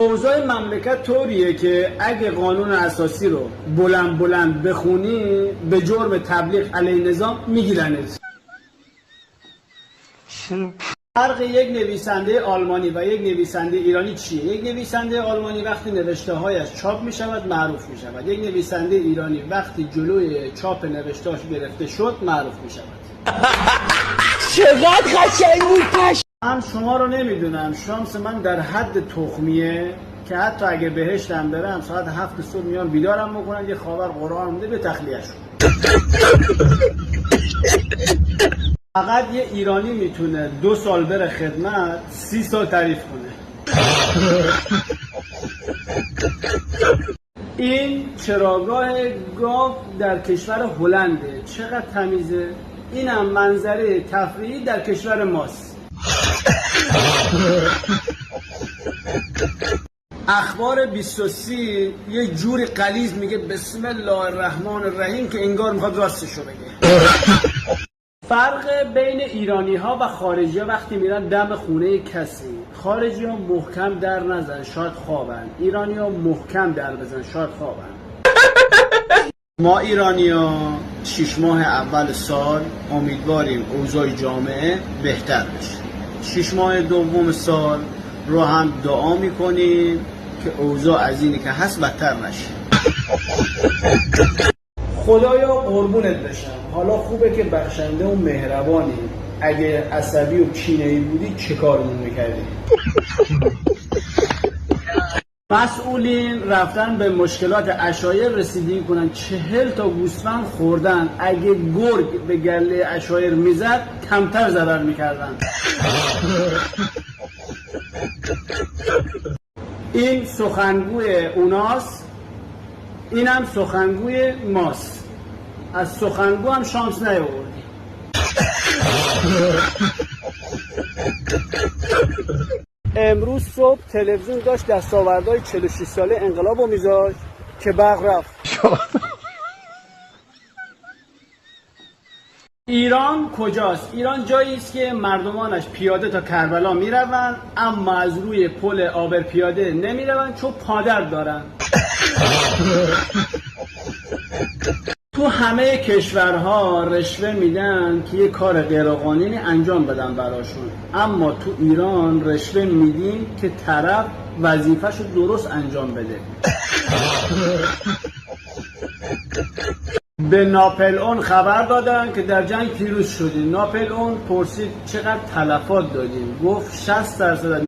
اوضاع مملکت طوریه که اگه قانون اساسی رو بلند بلند بخونی به جرم تبلیغ علیه نظام میگیرنت. فرق یک نویسنده آلمانی و یک نویسنده ایرانی چیه؟ یک نویسنده آلمانی وقتی نوشته هایش چاپ می شود معروف می شود. یک نویسنده ایرانی وقتی جلوی چاپ نوشتهاش گرفته شد معروف می شود. چقدر قشنگ بود. من شما رو نمیدونم، شانس من در حد تخمیه که حتی اگه بهشتم برم ساعت 7 صبح میان بیدارم بکنن یه خاور قرآن مونده به تخلیه شد. فقط یه ایرانی میتونه 2 سال بره خدمت 30 سال تعریف کنه. این چراگاه گاو در کشور هلنده، چقدر تمیزه. اینم منظره تفریحی در کشور ماست. اخبار 23 یه جوری غلیظ میگه بسم الله الرحمن الرحیم که انگار میخواد راستشو بگه. فرق بین ایرانی ها و خارجی ها وقتی میرن دم خونه کسی، خارجی ها محکم در نزن شاید خوابن، ایرانی ها محکم در بزن شاید خوابن. ما ایرانی ها 6 ماه اول سال امیدواریم اوضاع جامعه بهتر بشه. 6 ماه دوم سال رو هم دعا میکنیم که اوضاع از اینی که هست بدتر نشه. خدایا قربونت بشم. حالا خوبه که بخشنده و مهربانی. اگه عصبی و کینه‌ای بودی چه کارمون میکردی؟ مسئولین رفتن به مشکلات عشایر رسیدگی کنن. 40 تا گوسفند خوردن. اگه گرگ به گله عشایر میزد کمتر ضرر میکردن. این سخنگوی اوناست، اینم سخنگوی ماست. از سخنگو هم شانس نیاوردی. امروز صبح تلویزیون داشت دستاوردهای 46 ساله انقلاب رو میذاشت که برق رفت. ایران کجاست؟ ایران جایی است که مردمانش پیاده تا کربلا میروند اما از روی پل آبر پیاده نمیروند چون پادر دارن. تو همه کشورها رشوه میدن که یه کار غیرقانونی انجام بدن براشون، اما تو ایران رشوه میدیم که طرف وظیفه‌شو درست انجام بده. به ناپلئون خبر دادن که در جنگ پیروز شدیم. ناپلئون پرسید چقدر تلفات دادیم؟ گفت 60%.